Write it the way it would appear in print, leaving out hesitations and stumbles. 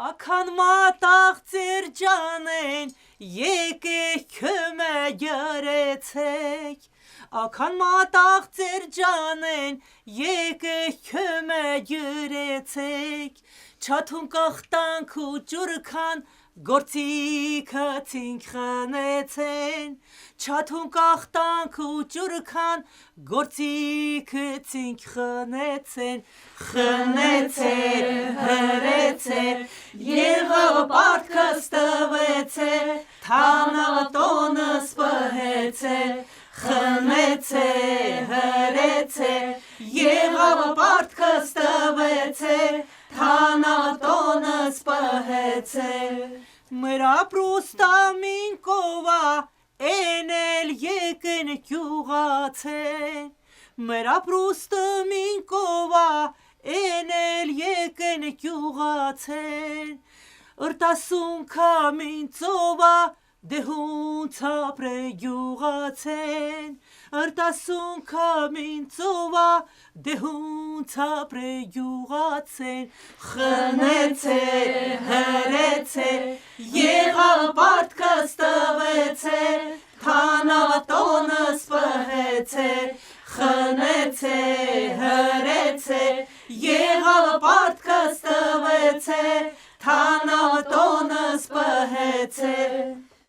Ական մատաղ ձեր ջանեն, եկեք քմե յրեցեք, Ական մատաղ ձեր ջանեն, եկեք քմե յրեցեք, Չաթուն կախտանք ու ջուրքան, գործիքը ցինք խնեցեն, Չաթուն կախտանք ու ջուրքան, գործիքը ցինք խնեցեն, Խնեցեր, հրեցեր, եղավ պարտքը ստվեցեր, Թանատոնը սպհեցեր, Խնեցեր, հրեցեր, եղավ պարտքը ստվեցեր, Թանատոնը սպհեցեր, մեր ապրուստամին կովա, էնել եկեն գյուղացեն, մեր ապրուստամին կովա, էնել եկեն գյուղացեն, ըրտասուն կամին ծովա, դեհուն ծապրե գյուղացեն, ըրտասուն կամին ծովա, դեհուն ծապրե գյուղացեն, Խնեցեր, հրեցեր, եղավ պարտքը ստվեցեր, Թանատոնը սպհեցեր, Խնեցեր, հրեցեր, եղավ պարտքը ստվեցեր, Թանատոնը սպհեցեր,